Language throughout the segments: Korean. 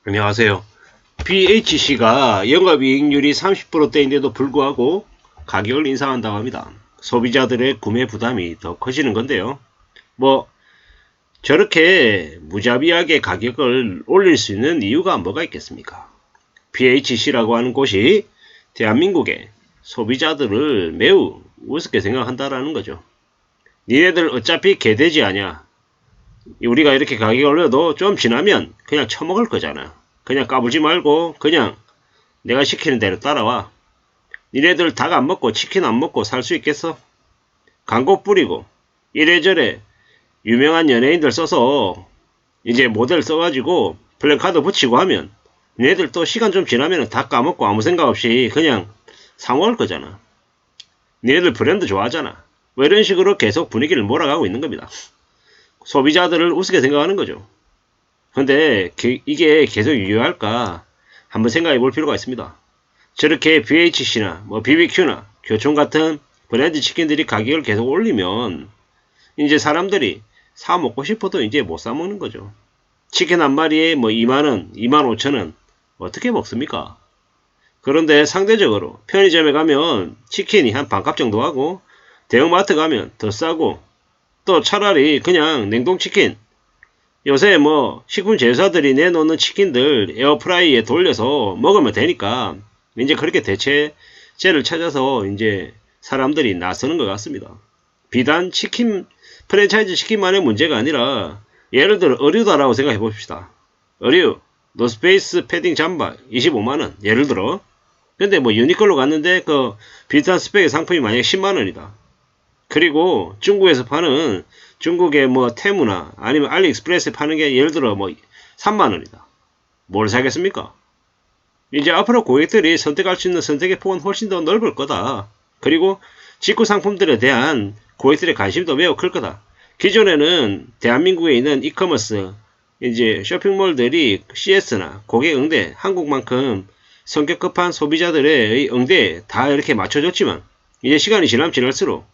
안녕하세요. BHC가 영업이익률이 30%대인데도 불구하고 가격을 인상한다고 합니다. 소비자들의 구매 부담이 더 커지는 건데요. 뭐 저렇게 무자비하게 가격을 올릴 수 있는 이유가 뭐가 있겠습니까? BHC라고 하는 곳이 대한민국의 소비자들을 매우 우습게 생각한다라는 거죠. 니네들 어차피 개돼지 아냐. 우리가 이렇게 가격 올려도 좀 지나면 그냥 처먹을 거잖아. 그냥 까불지 말고 그냥 내가 시키는 대로 따라와. 니네들 닭 안 먹고 치킨 안 먹고 살 수 있겠어? 광고 뿌리고 이래저래 유명한 연예인들 써서 이제 모델 써가지고 플랜카드 붙이고 하면 니네들 또 시간 좀 지나면 다 까먹고 아무 생각 없이 그냥 사 먹을 거잖아. 니네들 브랜드 좋아하잖아. 뭐 이런 식으로 계속 분위기를 몰아가고 있는 겁니다. 소비자들을 우습게 생각하는 거죠. 근데 이게 계속 유효할까 한번 생각해 볼 필요가 있습니다. 저렇게 BHC나 뭐 BBQ나 교촌 같은 브랜드 치킨들이 가격을 계속 올리면 이제 사람들이 사 먹고 싶어도 이제 못 사 먹는 거죠. 치킨 한 마리에 뭐 2만원, 2만 5천원 어떻게 먹습니까? 그런데 상대적으로 편의점에 가면 치킨이 한 반값 정도 하고 대형마트 가면 더 싸고 또 차라리 그냥 냉동치킨 요새 뭐 식품 제조사들이 내놓는 치킨들 에어프라이에 돌려서 먹으면 되니까 이제 그렇게 대체제를 찾아서 이제 사람들이 나서는 것 같습니다. 비단 치킨 프랜차이즈 치킨만의 문제가 아니라 예를 들어 의류다라고 생각해 봅시다. 의류 노스페이스 패딩 잠바 25만원 예를 들어. 근데 뭐 유니클로 갔는데 그 비슷한 스펙의 상품이 만약에 10만원이다. 그리고 중국에서 파는 중국의 뭐 테무나 아니면 알리익스프레스에 파는 게 예를 들어 뭐 3만원이다. 뭘 사겠습니까? 이제 앞으로 고객들이 선택할 수 있는 선택의 폭은 훨씬 더 넓을 거다. 그리고 직구 상품들에 대한 고객들의 관심도 매우 클 거다. 기존에는 대한민국에 있는 이커머스 이제 쇼핑몰들이 CS나 고객 응대 한국만큼 성격 급한 소비자들의 응대에 다 이렇게 맞춰줬지만 이제 시간이 지나면 지날수록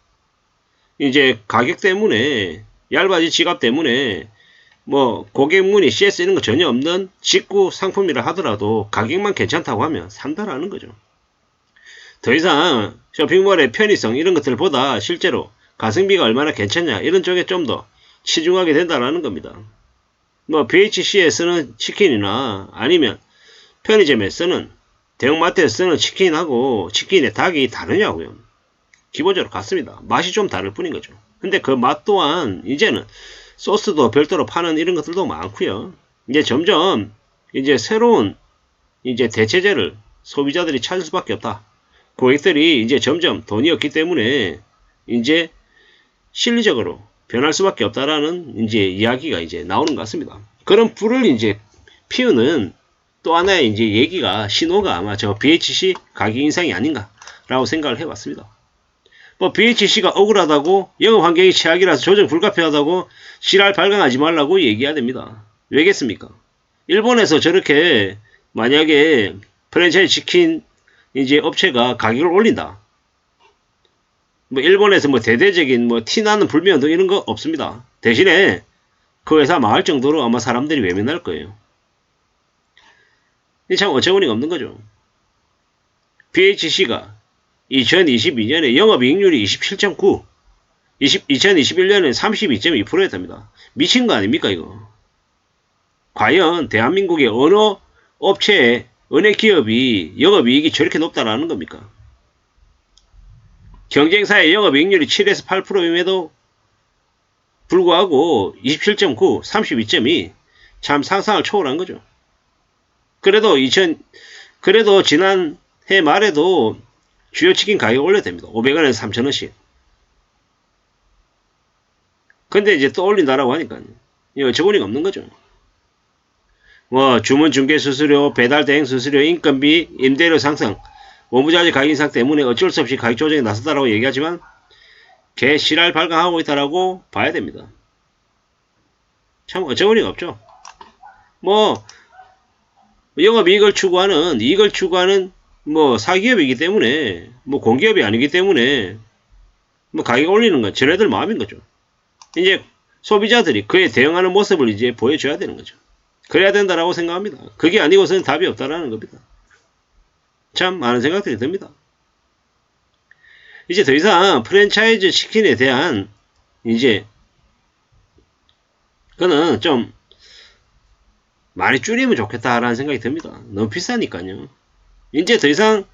이제 가격 때문에 얇아진 지갑 때문에 뭐 고객문의 CS 이런 거 전혀 없는 직구 상품이라 하더라도 가격만 괜찮다고 하면 산다라는 거죠. 더 이상 쇼핑몰의 편의성 이런 것들보다 실제로 가성비가 얼마나 괜찮냐 이런 쪽에 좀 더 치중하게 된다라는 겁니다. 뭐 BHC에 쓰는 치킨이나 아니면 편의점에 쓰는 대형마트에 쓰는 치킨하고 치킨의 닭이 다르냐고요. 기본적으로 같습니다. 맛이 좀 다를 뿐인 거죠. 근데 그 맛 또한 이제는 소스도 별도로 파는 이런 것들도 많고요. 이제 점점 이제 새로운 이제 대체제를 소비자들이 찾을 수밖에 없다. 고객들이 이제 점점 돈이 없기 때문에 이제 실리적으로 변할 수밖에 없다라는 이제 이야기가 이제 나오는 것 같습니다. 그런 불을 이제 피우는 또 하나의 이제 얘기가 신호가 아마 저 BHC 가격 인상이 아닌가라고 생각을 해봤습니다. 뭐 BHC가 억울하다고 영업 환경이 최악이라서 조정 불가피하다고 실알 발광하지 말라고 얘기해야 됩니다. 왜겠습니까? 일본에서 저렇게 만약에 프랜차이즈 치킨 이제 업체가 가격을 올린다. 뭐 일본에서 뭐 대대적인 뭐 티나는 불매운동 이런 거 없습니다. 대신에 그 회사 망할 정도로 아마 사람들이 외면할 거예요. 이 참 어처구니가 없는 거죠. BHC가 2022년에 영업이익률이 27.9, 2021년에 32.2%였답니다. 미친 거 아닙니까 이거? 과연 대한민국의 어느 업체의 어느 기업이 영업이익이 저렇게 높다라는 겁니까? 경쟁사의 영업이익률이 7에서 8%임에도 불구하고 27.9, 32.2 참 상상을 초월한 거죠. 그래도 지난 해 말에도 주요 치킨 가격 올려댑니다. 500원에서 3,000원씩. 근데 이제 또 올린다라고 하니까 어처구니가 없는 거죠. 뭐 주문 중개 수수료, 배달 대행 수수료, 인건비, 임대료 상승, 원부자재 가격 인상 때문에 어쩔 수 없이 가격 조정에 나섰다라고 얘기하지만 개 실알 발광하고 있다라고 봐야 됩니다. 참 어처구니가 없죠. 뭐 영업이익을 추구하는 뭐 사기업이기 때문에 뭐 공기업이 아니기 때문에 뭐 가격 올리는 건 저네들 마음인 거죠. 이제 소비자들이 그에 대응하는 모습을 이제 보여줘야 되는 거죠. 그래야 된다라고 생각합니다. 그게 아니고서는 답이 없다라는 겁니다. 참 많은 생각들이 듭니다. 이제 더 이상 프랜차이즈 치킨에 대한 이제 그거는 좀 많이 줄이면 좋겠다라는 생각이 듭니다. 너무 비싸니까요. 이제 더 이상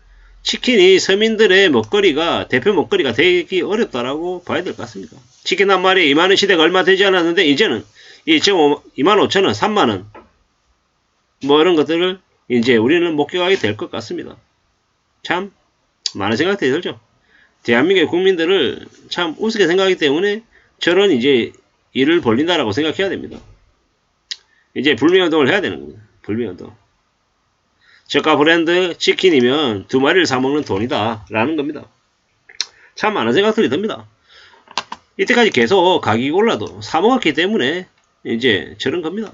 치킨이 서민들의 먹거리가 대표 먹거리가 되기 어렵다라고 봐야 될 것 같습니다. 치킨 한 마리에 2만원 시대가 얼마 되지 않았는데 이제는 25,000원, 3만원 뭐 이런 것들을 이제 우리는 목격하게 될 것 같습니다. 참 많은 생각들이 들죠. 대한민국의 국민들을 참 우습게 생각하기 때문에 저런 이제 일을 벌린다라고 생각해야 됩니다. 이제 불매운동을 해야 되는 겁니다. 불매운동. 저가 브랜드 치킨이면 2마리를 사먹는 돈이다 라는 겁니다. 참 많은 생각들이 듭니다. 이때까지 계속 가격이 올라도 사먹었기 때문에 이제 저런 겁니다.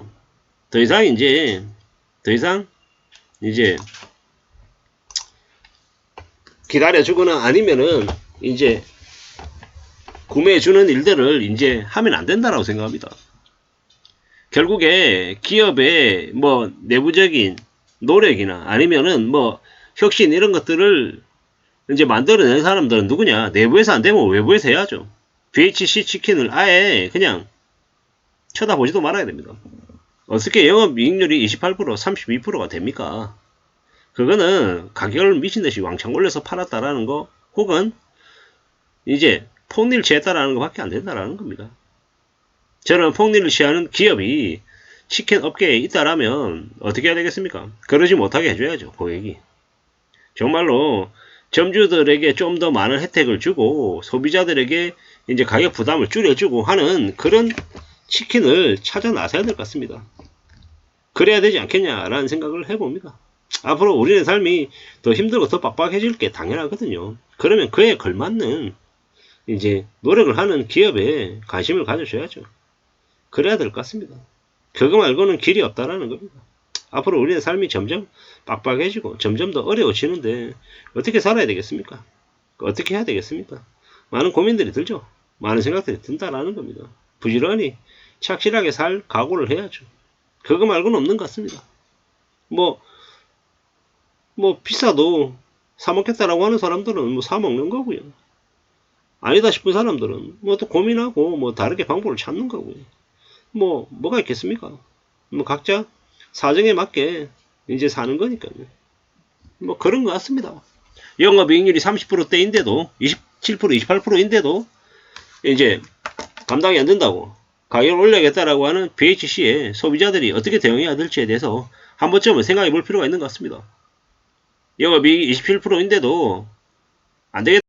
더 이상 이제 기다려주거나 아니면은 이제 구매해주는 일들을 이제 하면 안 된다라고 생각합니다. 결국에 기업의 뭐 내부적인 노력이나 아니면은 뭐 혁신 이런 것들을 이제 만들어낸 사람들은 누구냐? 내부에서 안 되면 외부에서 해야죠. BHC 치킨을 아예 그냥 쳐다보지도 말아야 됩니다. 어떻게 영업이익률이 28%, 32%가 됩니까? 그거는 가격을 미친듯이 왕창 올려서 팔았다라는 거 혹은 이제 폭리를 취했다라는 것밖에 안 된다라는 겁니다. 저는 폭리를 취하는 기업이 치킨 업계에 있다라면 어떻게 해야 되겠습니까? 그러지 못하게 해줘야죠. 고객이. 정말로 점주들에게 좀 더 많은 혜택을 주고 소비자들에게 이제 가격 부담을 줄여주고 하는 그런 치킨을 찾아 나서야 될 것 같습니다. 그래야 되지 않겠냐라는 생각을 해봅니다. 앞으로 우리의 삶이 더 힘들고 더 빡빡해질 게 당연하거든요. 그러면 그에 걸맞는 이제 노력을 하는 기업에 관심을 가져줘야죠. 그래야 될 것 같습니다. 그거 말고는 길이 없다라는 겁니다. 앞으로 우리의 삶이 점점 빡빡해지고 점점 더 어려워지는데 어떻게 살아야 되겠습니까? 어떻게 해야 되겠습니까? 많은 고민들이 들죠. 많은 생각들이 든다라는 겁니다. 부지런히 착실하게 살 각오를 해야죠. 그거 말고는 없는 것 같습니다. 뭐 비싸도 사먹겠다라고 하는 사람들은 뭐 사먹는 거고요. 아니다 싶은 사람들은 뭐 또 고민하고 뭐 다르게 방법을 찾는 거고요. 뭐가 있겠습니까? 뭐 각자 사정에 맞게 이제 사는 거니까요. 뭐 그런 것 같습니다. 영업이익률이 30%대인데도 27%, 28%인데도 이제 감당이 안 된다고 가격을 올려야겠다라고 하는 BHC에 소비자들이 어떻게 대응해야 될지에 대해서 한 번쯤은 생각해 볼 필요가 있는 것 같습니다. 영업이익이 27%인데도 안 되겠다.